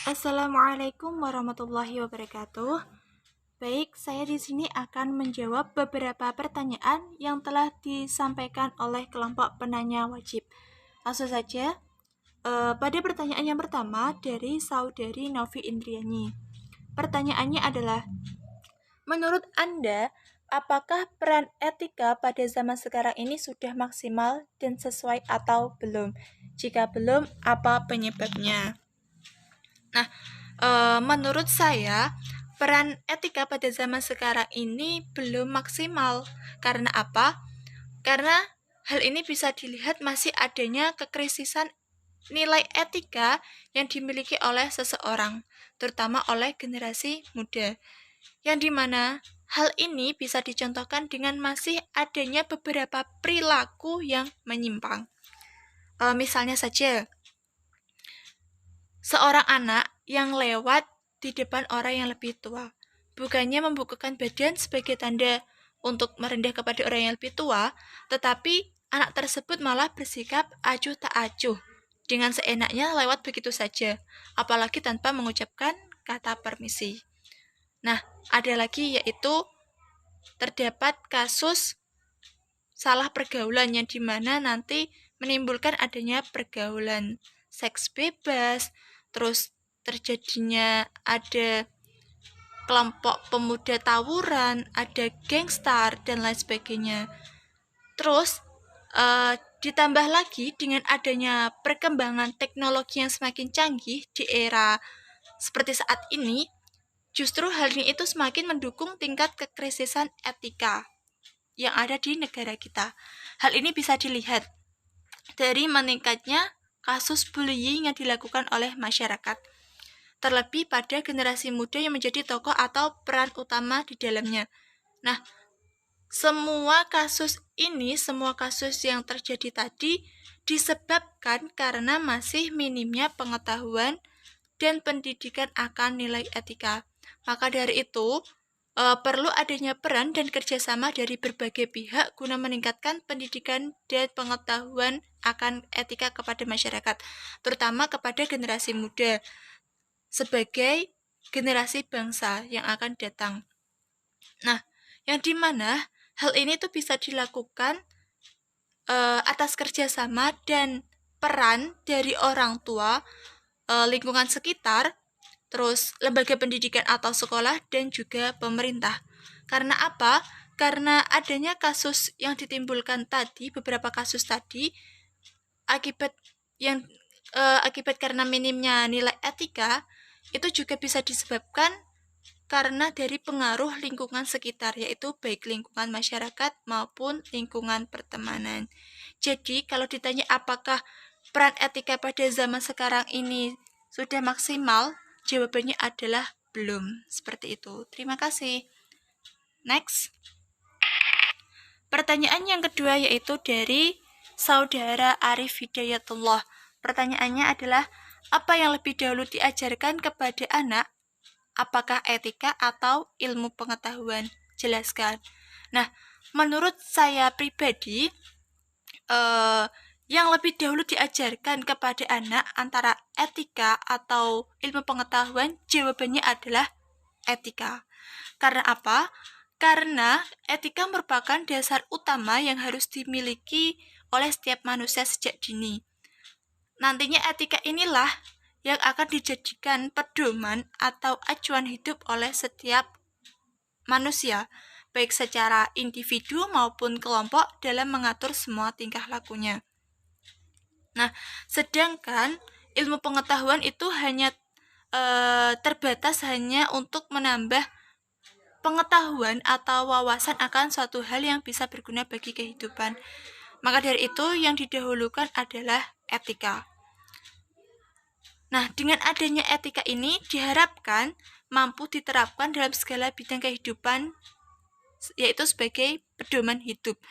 Assalamualaikum warahmatullahi wabarakatuh. Baik, saya di sini akan menjawab beberapa pertanyaan yang telah disampaikan oleh kelompok penanya wajib. Langsung saja, pada pertanyaan yang pertama dari saudari Novi Indriani. Pertanyaannya adalah, menurut Anda, apakah peran etika pada zaman sekarang ini sudah maksimal dan sesuai atau belum? Jika belum, apa penyebabnya? Nah, menurut saya, peran etika pada zaman sekarang ini belum maksimal. Karena apa? Karena hal ini bisa dilihat masih adanya kekrisisan nilai etika yang dimiliki oleh seseorang, terutama oleh generasi muda. Yang dimana hal ini bisa dicontohkan dengan masih adanya beberapa perilaku yang menyimpang. Misalnya saja, seorang anak yang lewat di depan orang yang lebih tua, bukannya membukakan badan sebagai tanda untuk merendah kepada orang yang lebih tua, tetapi anak tersebut malah bersikap acuh tak acuh, dengan seenaknya lewat begitu saja, apalagi tanpa mengucapkan kata permisi. Nah, ada lagi yaitu terdapat kasus salah pergaulan yang dimana nanti menimbulkan adanya pergaulan seks bebas, terus terjadinya ada kelompok pemuda tawuran, ada gangstar, dan lain sebagainya. Terus, ditambah lagi dengan adanya perkembangan teknologi yang semakin canggih di era seperti saat ini, justru hal ini itu semakin mendukung tingkat kekrisisan etika yang ada di negara kita. Hal ini bisa dilihat dari meningkatnya kasus bullying yang dilakukan oleh masyarakat, terlebih pada generasi muda yang menjadi tokoh atau peran utama di dalamnya. Nah, semua kasus yang terjadi tadi disebabkan karena masih minimnya pengetahuan dan pendidikan akan nilai etika. Maka dari itu, perlu adanya peran dan kerjasama dari berbagai pihak guna meningkatkan pendidikan dan pengetahuan akan etika kepada masyarakat, terutama kepada generasi muda, sebagai generasi bangsa yang akan datang. Nah, yang dimana hal ini tuh bisa dilakukan atas kerjasama dan peran dari orang tua, lingkungan sekitar, terus lembaga pendidikan atau sekolah, dan juga pemerintah. Karena apa? Karena adanya kasus yang ditimbulkan tadi, beberapa kasus tadi, akibat karena minimnya nilai etika, itu juga bisa disebabkan karena dari pengaruh lingkungan sekitar, yaitu baik lingkungan masyarakat maupun lingkungan pertemanan. Jadi, kalau ditanya apakah peran etika pada zaman sekarang ini sudah maksimal, jawabannya adalah belum. Seperti itu. Terima kasih. Next. Pertanyaan yang kedua yaitu dari saudara Arif Hidayatullah. Pertanyaannya adalah, apa yang lebih dahulu diajarkan kepada anak? Apakah etika atau ilmu pengetahuan? Jelaskan. Nah, menurut saya pribadi, yang lebih dahulu diajarkan kepada anak antara etika atau ilmu pengetahuan, jawabannya adalah etika. Karena apa? Karena etika merupakan dasar utama yang harus dimiliki oleh setiap manusia sejak dini. Nantinya etika inilah yang akan dijadikan pedoman atau acuan hidup oleh setiap manusia, baik secara individu maupun kelompok dalam mengatur semua tingkah lakunya. Nah, sedangkan ilmu pengetahuan itu hanya terbatas hanya untuk menambah pengetahuan atau wawasan akan suatu hal yang bisa berguna bagi kehidupan. Maka dari itu yang didahulukan adalah etika. Nah, dengan adanya etika ini diharapkan mampu diterapkan dalam segala bidang kehidupan, yaitu sebagai pedoman hidup.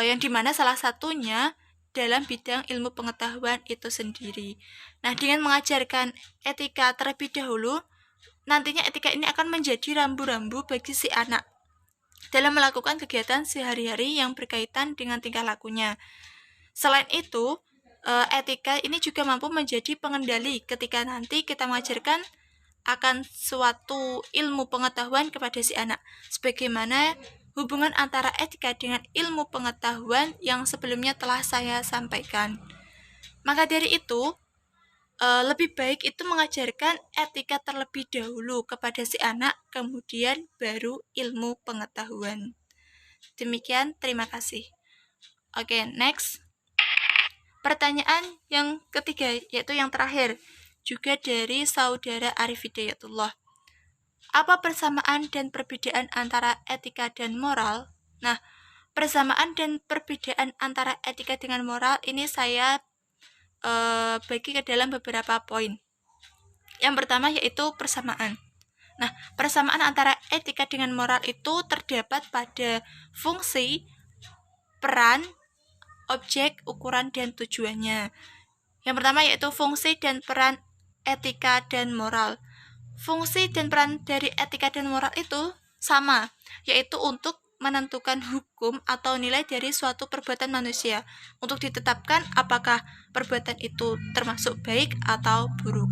Yang dimana salah satunya dalam bidang ilmu pengetahuan itu sendiri. Nah, dengan mengajarkan etika terlebih dahulu, nantinya etika ini akan menjadi rambu-rambu bagi si anak dalam melakukan kegiatan sehari-hari yang berkaitan dengan tingkah lakunya. Selain itu, etika ini juga mampu menjadi pengendali ketika nanti kita mengajarkan akan suatu ilmu pengetahuan kepada si anak. Sebagaimana hubungan antara etika dengan ilmu pengetahuan yang sebelumnya telah saya sampaikan. Maka dari itu, lebih baik itu mengajarkan etika terlebih dahulu kepada si anak, kemudian baru ilmu pengetahuan. Demikian, terima kasih. Oke, next. Pertanyaan yang ketiga, yaitu yang terakhir, juga dari saudara Arif Hidayatullah. Apa persamaan dan perbedaan antara etika dan moral? Nah, persamaan dan perbedaan antara etika dengan moral ini saya bagi ke dalam beberapa poin. Yang pertama yaitu persamaan. Nah, persamaan antara etika dengan moral itu terdapat pada fungsi, peran, objek, ukuran, dan tujuannya. Yang pertama yaitu fungsi dan peran etika dan moral. Fungsi dan peran dari etika dan moral itu sama, yaitu untuk menentukan hukum atau nilai dari suatu perbuatan manusia, untuk ditetapkan apakah perbuatan itu termasuk baik atau buruk.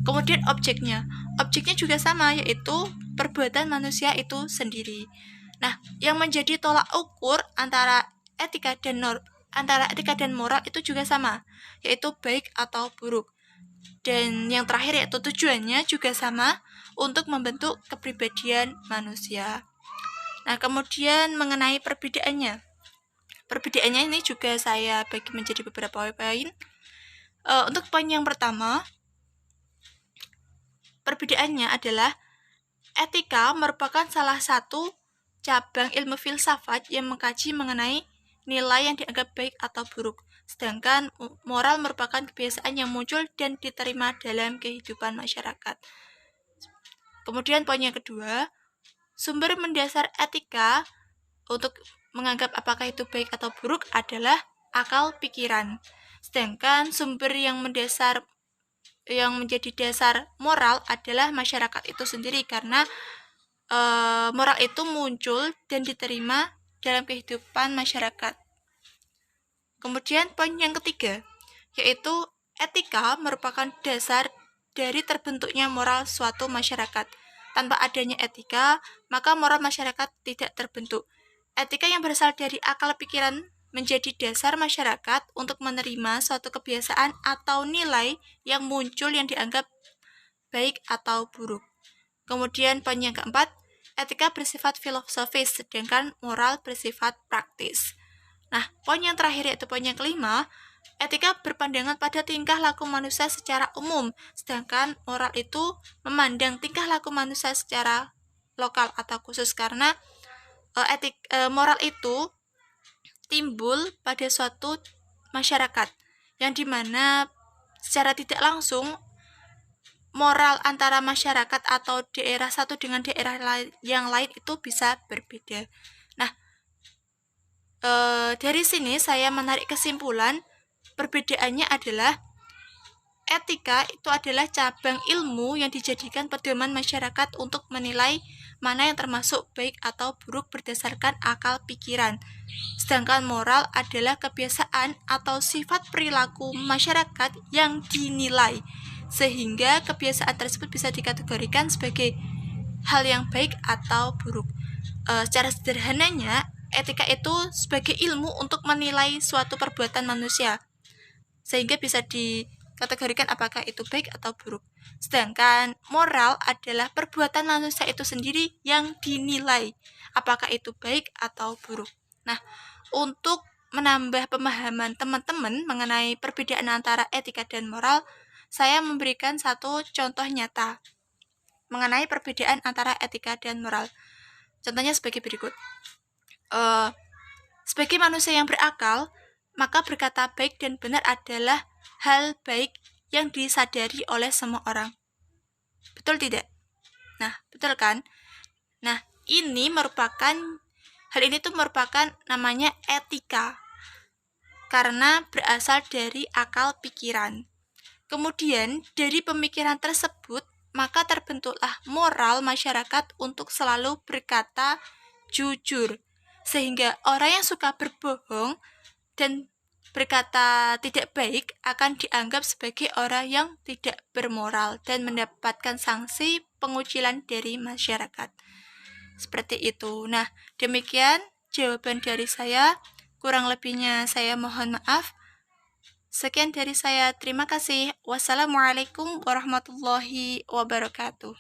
Kemudian objeknya juga sama, yaitu perbuatan manusia itu sendiri. Nah, yang menjadi tolak ukur antara etika dan moral itu juga sama, yaitu baik atau buruk. Dan yang terakhir yaitu tujuannya juga sama, untuk membentuk kepribadian manusia. Nah, kemudian mengenai perbedaannya. Perbedaannya ini juga saya bagi menjadi beberapa poin. Untuk poin yang pertama, perbedaannya adalah etika merupakan salah satu cabang ilmu filsafat yang mengkaji mengenai nilai yang dianggap baik atau buruk. Sedangkan moral merupakan kebiasaan yang muncul dan diterima dalam kehidupan masyarakat. Kemudian poin yang kedua, sumber mendasar etika untuk menganggap apakah itu baik atau buruk adalah akal pikiran. Sedangkan sumber yang menjadi dasar moral adalah masyarakat itu sendiri, karena moral itu muncul dan diterima dalam kehidupan masyarakat. Kemudian poin yang ketiga, yaitu etika merupakan dasar dari terbentuknya moral suatu masyarakat. Tanpa adanya etika, maka moral masyarakat tidak terbentuk. Etika yang berasal dari akal pikiran menjadi dasar masyarakat untuk menerima suatu kebiasaan atau nilai yang muncul yang dianggap baik atau buruk. Kemudian poin yang keempat, etika bersifat filosofis, sedangkan moral bersifat praktis. Nah, poin yang terakhir yaitu poin yang kelima, etika berpandangan pada tingkah laku manusia secara umum, sedangkan moral itu memandang tingkah laku manusia secara lokal atau khusus, karena moral itu timbul pada suatu masyarakat, yang dimana secara tidak langsung moral antara masyarakat atau daerah satu dengan daerah yang lain itu bisa berbeda. Nah, dari sini saya menarik kesimpulan, perbedaannya adalah etika itu adalah cabang ilmu yang dijadikan pedoman masyarakat untuk menilai mana yang termasuk baik atau buruk berdasarkan akal pikiran. Sedangkan moral adalah kebiasaan atau sifat perilaku masyarakat yang dinilai, sehingga kebiasaan tersebut bisa dikategorikan sebagai hal yang baik atau buruk. Secara sederhananya, etika itu sebagai ilmu untuk menilai suatu perbuatan manusia, sehingga bisa dikategorikan apakah itu baik atau buruk. Sedangkan moral adalah perbuatan manusia itu sendiri yang dinilai apakah itu baik atau buruk. Nah, untuk menambah pemahaman teman-teman mengenai perbedaan antara etika dan moral, saya memberikan satu contoh nyata mengenai perbedaan antara etika dan moral. Contohnya sebagai berikut. Sebagai manusia yang berakal, maka berkata baik dan benar adalah hal baik yang disadari oleh semua orang. Betul tidak? Nah, betul kan? Nah, hal ini tuh merupakan namanya etika, karena berasal dari akal pikiran. Kemudian, dari pemikiran tersebut, maka terbentuklah moral masyarakat untuk selalu berkata jujur, sehingga orang yang suka berbohong dan berkata tidak baik akan dianggap sebagai orang yang tidak bermoral dan mendapatkan sanksi pengucilan dari masyarakat. Seperti itu. Nah, demikian jawaban dari saya. Kurang lebihnya saya mohon maaf. Sekian dari saya. Terima kasih. Wassalamualaikum warahmatullahi wabarakatuh.